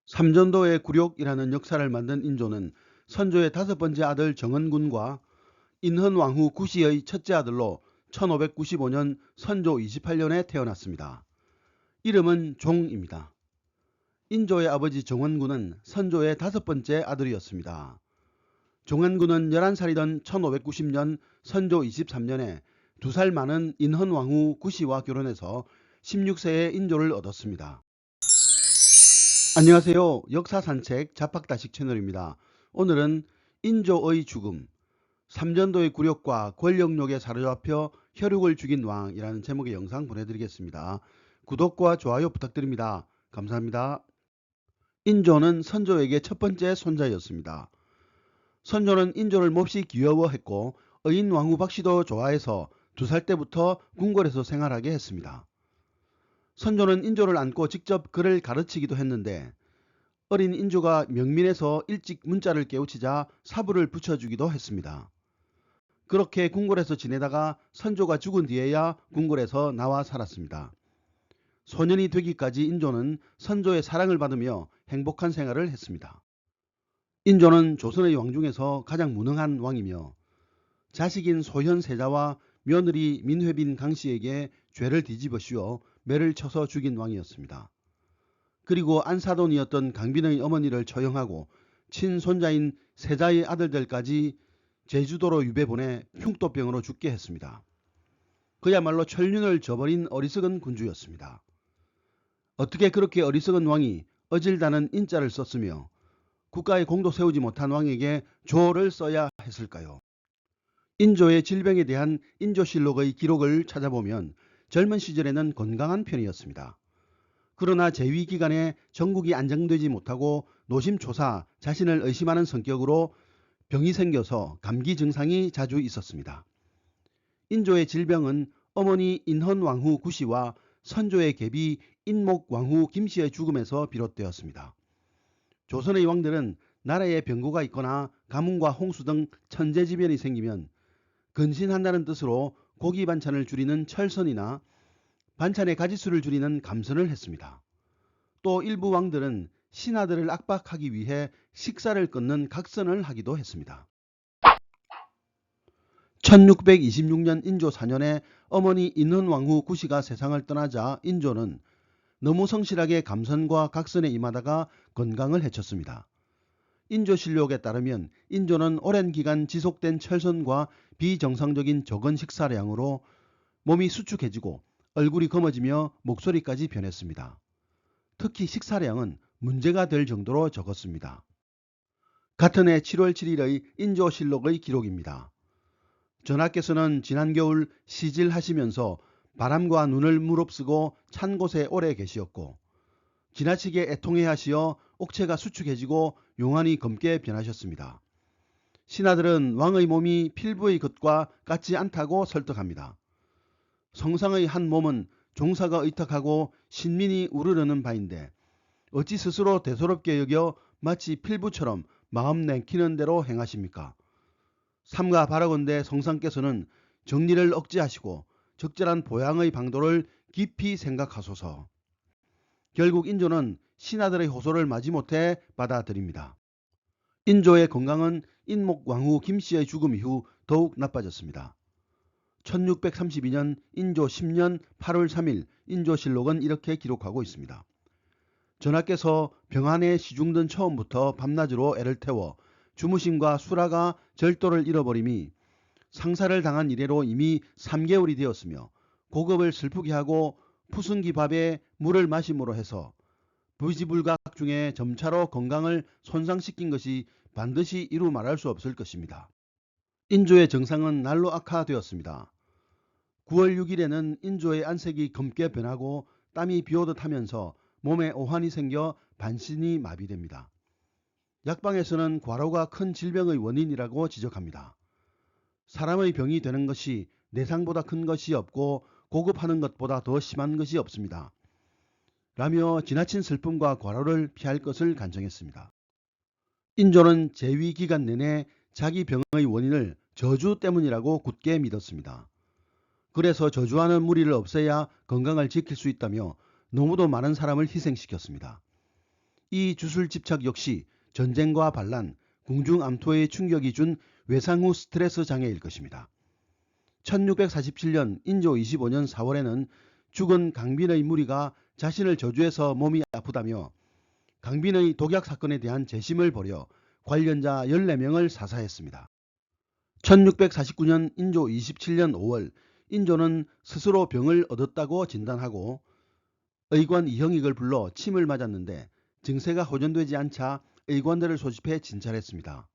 삼전도의 굴욕이라는 역사를 만든 인조는 선조의 5번째 아들 정은군과 인헌왕후 구시의 첫째 아들로 1595년 선조 28년에 태어났습니다. 이름은 종입니다. 인조의 아버지 정원군은 선조의 5번째 아들이었습니다. 종원군은 11살이던 1590년 선조 23년에 2살 많은 인헌왕후 구시와 결혼해서 16세의 인조를 얻었습니다. 안녕하세요. 역사산책 자팍다식 채널입니다. 오늘은 인조의 죽음, 삼전도의 굴욕과 권력욕에 사로잡혀 혈육을 죽인 왕이라는 제목의 영상 보내드리겠습니다. 구독과 좋아요 부탁드립니다. 감사합니다. 인조는 선조에게 첫 번째 손자였습니다. 선조는 인조를 몹시 귀여워했고 의인 왕후 박씨도 좋아해서 2살 때부터 궁궐에서 생활하게 했습니다. 선조는 인조를 안고 직접 글을 가르치기도 했는데 어린 인조가 명민에서 일찍 문자를 깨우치자 사부를 붙여주기도 했습니다. 그렇게 궁궐에서 지내다가 선조가 죽은 뒤에야 궁궐에서 나와 살았습니다. 소년이 되기까지 인조는 선조의 사랑을 받으며 행복한 생활을 했습니다. 인조는 조선의 왕 중에서 가장 무능한 왕이며 자식인 소현세자와 며느리 민회빈 강씨에게 죄를 뒤집어 씌워 매를 쳐서 죽인 왕이었습니다. 그리고 안사돈이었던 강빈의 어머니를 처형하고 친손자인 세자의 아들들까지 제주도로 유배보내 흉토병으로 죽게 했습니다. 그야말로 천륜을 저버린 어리석은 군주였습니다. 어떻게 그렇게 어리석은 왕이 어질다는 인자를 썼으며 국가의 공도 세우지 못한 왕에게 조를 써야 했을까요? 인조의 질병에 대한 인조실록의 기록을 찾아보면 젊은 시절에는 건강한 편이었습니다. 그러나 재위 기간에 정국이 안정되지 못하고 노심초사 자신을 의심하는 성격으로 병이 생겨서 감기 증상이 자주 있었습니다. 인조의 질병은 어머니 인헌왕후 구시와 선조의 계비 인목왕후 김씨의 죽음에서 비롯되었습니다. 조선의 왕들은 나라에 병고가 있거나 가뭄과 홍수 등 천재지변이 생기면 근신한다는 뜻으로 고기 반찬을 줄이는 철선이나 반찬의 가짓수를 줄이는 감선을 했습니다. 또 일부 왕들은 신하들을 압박하기 위해 식사를 끊는 각선을 하기도 했습니다. 1626년 인조 4년에 어머니 인헌왕후 구시가 세상을 떠나자 인조는 너무 성실하게 감선과 각선에 임하다가 건강을 해쳤습니다. 인조실록에 따르면 인조는 오랜 기간 지속된 철선과 비정상적인 적은 식사량으로 몸이 수축해지고 얼굴이 검어지며 목소리까지 변했습니다. 특히 식사량은 문제가 될 정도로 적었습니다. 같은 해 7월 7일의 인조실록의 기록입니다. 전하께서는 지난 겨울 시질하시면서 바람과 눈을 무릅쓰고 찬 곳에 오래 계시었고 지나치게 애통해 하시어 옥체가 수축해지고 용안이 검게 변하셨습니다. 신하들은 왕의 몸이 필부의 것과 같지 않다고 설득합니다. 성상의 한 몸은 종사가 의탁하고 신민이 우르르는 바인데 어찌 스스로 대수롭게 여겨 마치 필부처럼 마음 내키는 대로 행하십니까? 삼가 바라건대 성상께서는 정리를 억제하시고 적절한 보양의 방도를 깊이 생각하소서. 결국 인조는 신하들의 호소를 마지못해 받아들입니다. 인조의 건강은 인목왕후 김씨의 죽음 이후 더욱 나빠졌습니다. 1632년 인조 10년 8월 3일 인조실록은 이렇게 기록하고 있습니다. 전하께서 병안에 시중든 처음부터 밤낮으로 애를 태워 주무심과 수라가 절도를 잃어버림이 상사를 당한 이래로 이미 3개월이 되었으며 고급을 슬프게 하고 푸승기 밥에 물을 마심으로 해서 부지불각 중에 점차로 건강을 손상시킨 것이 반드시 이루 말할 수 없을 것입니다. 인조의 정상은 날로 악화되었습니다. 9월 6일에는 인조의 안색이 검게 변하고 땀이 비오듯 하면서 몸에 오한이 생겨 반신이 마비됩니다. 약방에서는 과로가 큰 질병의 원인이라고 지적합니다. 사람의 병이 되는 것이 내상보다 큰 것이 없고 고급하는 것보다 더 심한 것이 없습니다. 라며 지나친 슬픔과 과로를 피할 것을 간청했습니다. 인조는 재위 기간 내내 자기 병의 원인을 저주 때문이라고 굳게 믿었습니다. 그래서 저주하는 무리를 없애야 건강을 지킬 수 있다며 너무도 많은 사람을 희생시켰습니다. 이 주술 집착 역시 전쟁과 반란, 궁중암투의 충격이 준 외상 후 스트레스 장애일 것입니다. 1647년 인조 25년 4월에는 죽은 강빈의 무리가 자신을 저주해서 몸이 아프다며 강빈의 독약 사건에 대한 재심을 벌여 관련자 14명을 사사했습니다. 1649년 인조 27년 5월 인조는 스스로 병을 얻었다고 진단하고 의관 이형익을 불러 침을 맞았는데 증세가 호전되지 않자 의관들을 소집해 진찰했습니다.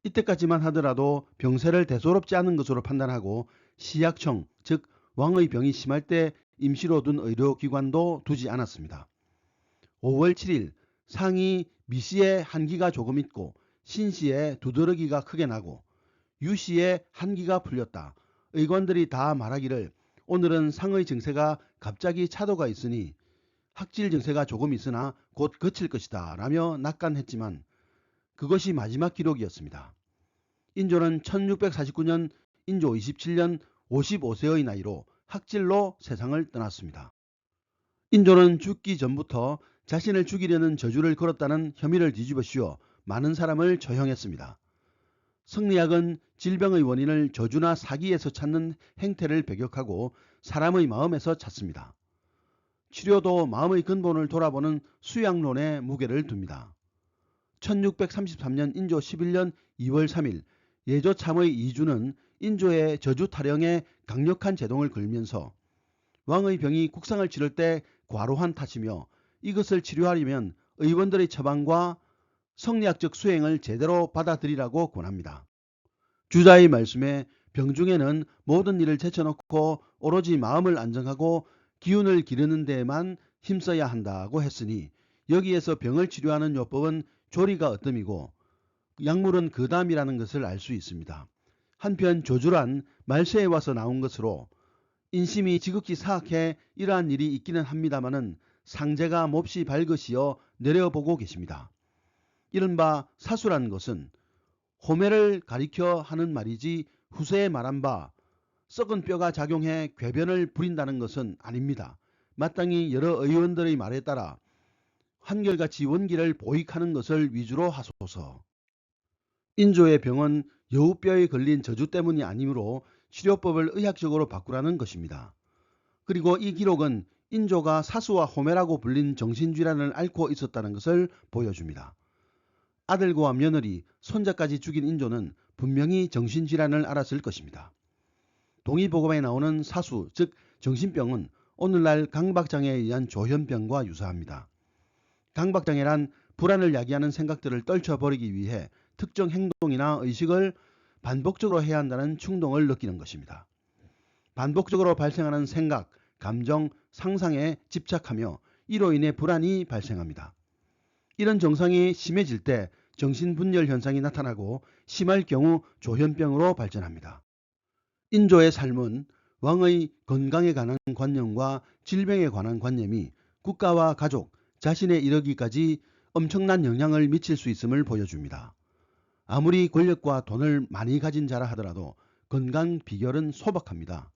이때까지만 하더라도 병세를 대수롭지 않은 것으로 판단하고 시약청, 즉 왕의 병이 심할 때 임시로 둔 의료기관도 두지 않았습니다. 5월 7일 상이 미씨에 한기가 조금 있고 신씨에 두드러기가 크게 나고 유씨에 한기가 풀렸다. 의관들이 다 말하기를 오늘은 상의 증세가 갑자기 차도가 있으니 학질 증세가 조금 있으나 곧 그칠 것이다 라며 낙관했지만 그것이 마지막 기록이었습니다. 인조는 1649년 인조 27년 55세의 나이로 학질로 세상을 떠났습니다. 인조는 죽기 전부터 자신을 죽이려는 저주를 걸었다는 혐의를 뒤집어 씌워 많은 사람을 처형했습니다. 성리학은 질병의 원인을 저주나 사기에서 찾는 행태를 배격하고 사람의 마음에서 찾습니다. 치료도 마음의 근본을 돌아보는 수양론에 무게를 둡니다. 1633년 인조 11년 2월 3일 예조참의 이주는 인조의 저주 타령에 강력한 제동을 걸면서 왕의 병이 국상을 치를 때 과로한 탓이며 이것을 치료하려면 의원들의 처방과 성리학적 수행을 제대로 받아들이라고 권합니다. 주자의 말씀에 병중에는 모든 일을 제쳐놓고 오로지 마음을 안정하고 기운을 기르는 데에만 힘써야 한다고 했으니 여기에서 병을 치료하는 요법은 조리가 어뜸이고 약물은 그담이라는 것을 알 수 있습니다. 한편 조주란 말세에 와서 나온 것으로 인심이 지극히 사악해 이러한 일이 있기는 합니다마는 상제가 몹시 밝으시어 내려보고 계십니다. 이른바 사수란 것은 호매를 가리켜 하는 말이지 후세에 말한 바 썩은 뼈가 작용해 궤변을 부린다는 것은 아닙니다. 마땅히 여러 의원들의 말에 따라 한결같이 원기를 보익하는 것을 위주로 하소서. 인조의 병은 여우뼈에 걸린 저주 때문이 아니므로 치료법을 의학적으로 바꾸라는 것입니다. 그리고 이 기록은 인조가 사수와 호매라고 불린 정신질환을 앓고 있었다는 것을 보여줍니다. 아들과 며느리, 손자까지 죽인 인조는 분명히 정신질환을 앓았을 것입니다. 동의보감에 나오는 사수, 즉 정신병은 오늘날 강박장애에 의한 조현병과 유사합니다. 강박장애란 불안을 야기하는 생각들을 떨쳐버리기 위해 특정 행동이나 의식을 반복적으로 해야 한다는 충동을 느끼는 것입니다. 반복적으로 발생하는 생각, 감정, 상상에 집착하며 이로 인해 불안이 발생합니다. 이런 증상이 심해질 때 정신분열 현상이 나타나고 심할 경우 조현병으로 발전합니다. 인조의 삶은 왕의 건강에 관한 관념과 질병에 관한 관념이 국가와 가족, 자신에 이르기까지 엄청난 영향을 미칠 수 있음을 보여줍니다. 아무리 권력과 돈을 많이 가진 자라 하더라도 건강 비결은 소박합니다.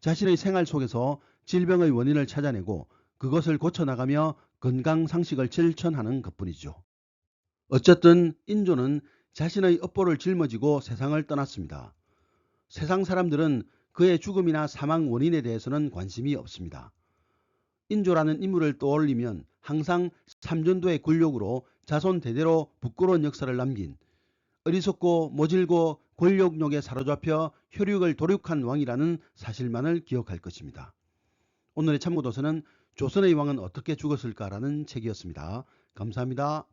자신의 생활 속에서 질병의 원인을 찾아내고 그것을 고쳐나가며 건강 상식을 실천하는 것뿐이죠. 어쨌든 인조는 자신의 업보를 짊어지고 세상을 떠났습니다. 세상 사람들은 그의 죽음이나 사망 원인에 대해서는 관심이 없습니다. 인조라는 인물을 떠올리면 항상 삼전도의 굴욕으로 자손 대대로 부끄러운 역사를 남긴 어리석고 모질고 권력욕에 사로잡혀 혈육을 도륙한 왕이라는 사실만을 기억할 것입니다. 오늘의 참고도서는 조선의 왕은 어떻게 죽었을까라는 책이었습니다. 감사합니다.